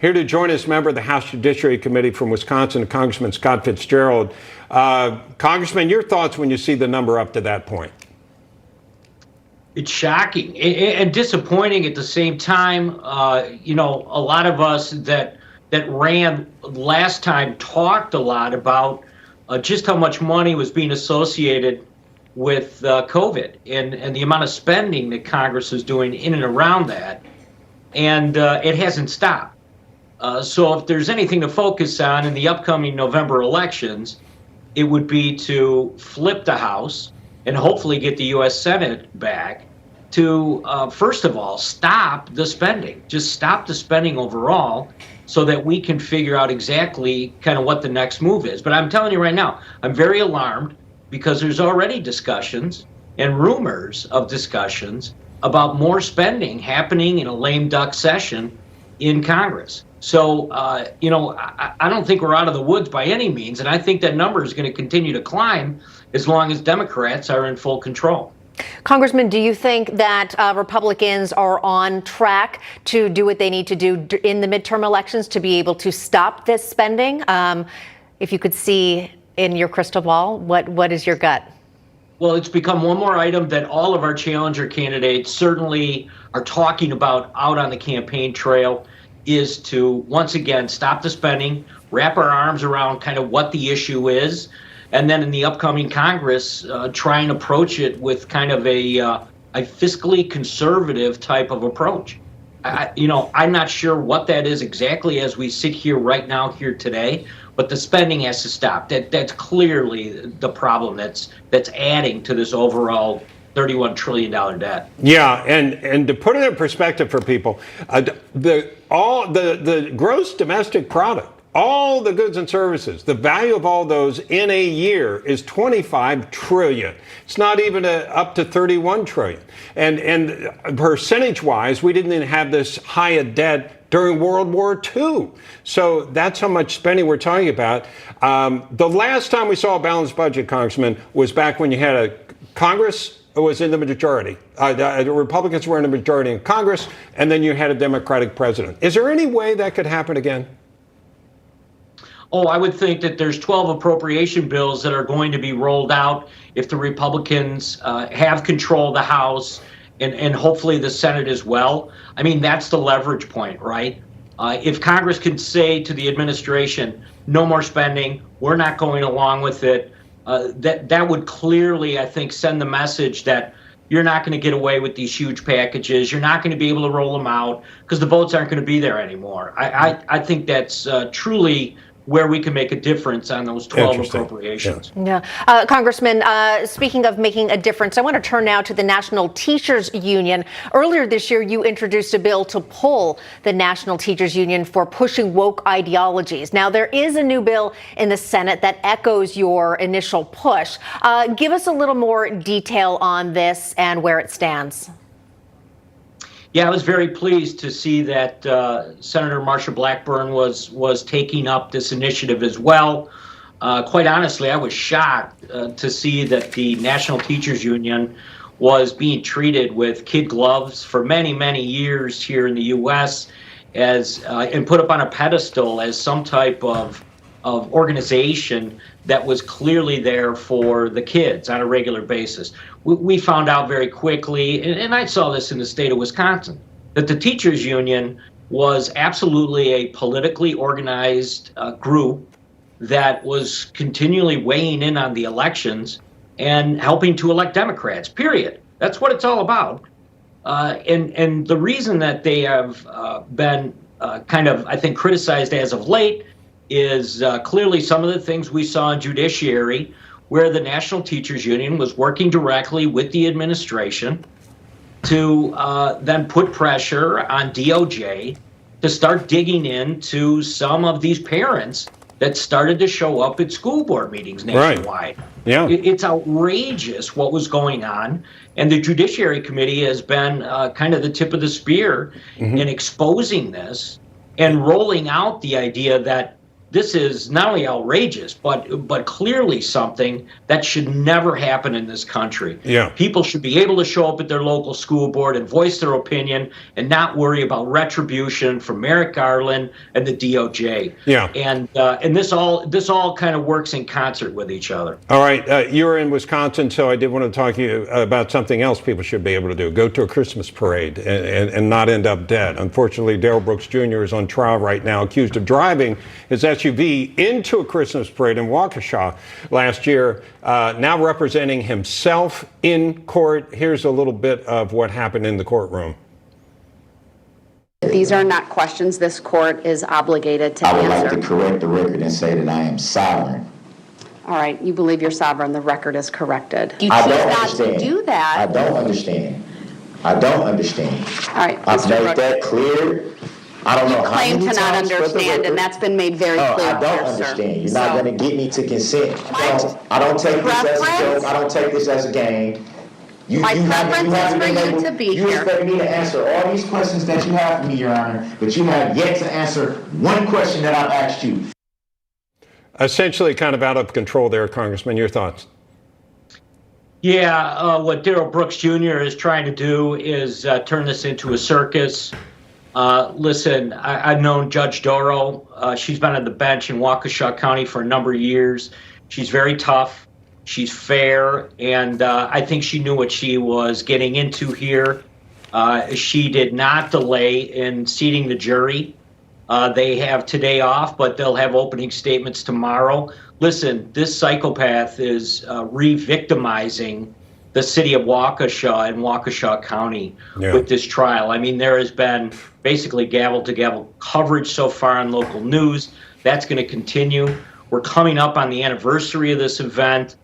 Here to join us, member of the House Judiciary Committee from Wisconsin, Congressman Scott Fitzgerald. Congressman, your thoughts when you see the number up to that point? It's shocking and disappointing at the same time. A lot of us that ran last time talked a lot about just how much money was being associated with COVID and the amount of spending that Congress is doing in and around that. And it hasn't stopped. So if there's anything to focus on in the upcoming November elections, it would be to flip the House and hopefully get the U.S. Senate back to, first of all, stop the spending. Just stop the spending overall so that we can figure out exactly kind of what the next move is. But I'm telling you right now, I'm very alarmed because there's already discussions and rumors of discussions about more spending happening in a lame duck session in Congress. So, I don't think we're out of the woods by any means, and I think that number is going to continue to climb as long as Democrats are in full control. Congressman, do you think that Republicans are on track to do what they need to do in the midterm elections to be able to stop this spending? If you could see in your crystal ball, what is your gut? Well, it's become one more item that all of our challenger candidates certainly are talking about out on the campaign trail, is to once again stop the spending, wrap our arms around kind of what the issue is, and then in the upcoming Congress, try and approach it with kind of a fiscally conservative type of approach. I'm not sure what that is exactly as we sit here right now here today, but the spending has to stop. That's clearly the problem that's adding to this overall $31 trillion debt. Yeah, and to put it in perspective for people, the gross domestic product, all the goods and services, the value of all those in a year is $25 trillion. It's not even up to $31 trillion. And percentage-wise, we didn't even have this high a debt during World War II. So that's how much spending we're talking about. The last time we saw a balanced budget, Congressman, was back when you had a Congress was in the majority. The Republicans were in the majority in Congress, and then you had a Democratic president. Is there any way that could happen again? Oh, I would think that there's 12 appropriation bills that are going to be rolled out if the Republicans have control of the House and hopefully the Senate as well. I mean, that's the leverage point, right? If Congress can say to the administration, no more spending, we're not going along with it, that would clearly, I think, send the message that you're not going to get away with these huge packages. You're not going to be able to roll them out because the votes aren't going to be there anymore. I think that's truly where we can make a difference on those 12 appropriations. Yeah. Congressman, speaking of making a difference, I want to turn now to the National Teachers Union. Earlier this year, you introduced a bill to pull the National Teachers Union for pushing woke ideologies. Now, there is a new bill in the Senate that echoes your initial push. Give us a little more detail on this and where it stands. Yeah, I was very pleased to see that Senator Marsha Blackburn was taking up this initiative as well. Quite honestly, I was shocked to see that the National Teachers Union was being treated with kid gloves for many, many years here in the U.S. And put up on a pedestal as some type of organization that was clearly there for the kids on a regular basis. We found out very quickly, and I saw this in the state of Wisconsin, that the teachers union was absolutely a politically organized group that was continually weighing in on the elections and helping to elect Democrats, period. That's what it's all about. And the reason that they have been kind of, I think, criticized as of late is clearly some of the things we saw in judiciary, where the National Teachers Union was working directly with the administration to then put pressure on DOJ to start digging into some of these parents that started to show up at school board meetings nationwide. Right. Yeah. It's outrageous what was going on. And the Judiciary Committee has been kind of the tip of the spear in exposing this and rolling out the idea that this is not only outrageous, but clearly something that should never happen in this country. Yeah. People should be able to show up at their local school board and voice their opinion and not worry about retribution from Merrick Garland and the DOJ. Yeah. And this all kind of works in concert with each other. All right. You're in Wisconsin, so I did want to talk to you about something else people should be able to do. Go to a Christmas parade and not end up dead. Unfortunately, Darrell Brooks Jr. is on trial right now, accused of driving his SUV into a Christmas parade in Waukesha last year, now representing himself in court. Here's a little bit of what happened in the courtroom. These are not questions this court is obligated to I would answer. like to correct the record and say that I am sovereign. All right, you believe you're sovereign, the record is corrected. You I choose don't not to understand. do that. I don't understand. I don't understand. All right, I've Mr. made Brooks. that clear. I don't know how Claim many to not times for the understand, record. and that's been made very No, clear I don't here, sir. understand. You're not So- going to get me to consent. My I don't take this as a preference- joke. I don't take this as a game. My preference is for you to be You here. expect me to answer all these questions that you have for me, Your Honor, but you have yet to answer one question that I've asked you. Essentially kind of out of control there, Congressman. Your thoughts? Yeah, what Darrell Brooks Jr. is trying to do is turn this into a circus. Listen, I've known Judge Doro. She's been on the bench in Waukesha County for a number of years. She's very tough. She's fair, and I think she knew what she was getting into here. She did not delay in seating the jury. They have today off, but they'll have opening statements tomorrow. Listen, this psychopath is re-victimizing the city of Waukesha and Waukesha County with this trial. I mean, there has been basically gavel-to-gavel coverage so far on local news. That's going to continue. We're coming up on the anniversary of this event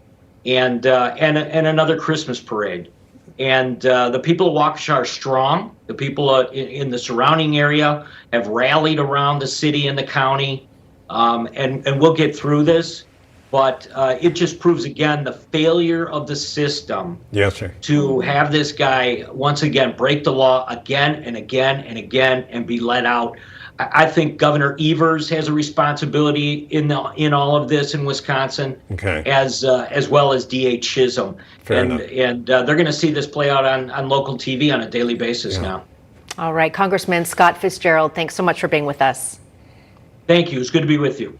and another Christmas parade. And the people of Waukesha are strong. The people in the surrounding area have rallied around the city and the county, and we'll get through this. But it just proves again the failure of the system. Yes, sir. To have this guy once again break the law again and again and again and be let out. I think Governor Evers has a responsibility in all of this in Wisconsin, as well as D.A. Chisholm. Fair enough. And they're going to see this play out on local TV on a daily basis now. All right, Congressman Scott Fitzgerald, thanks so much for being with us. Thank you. It's good to be with you.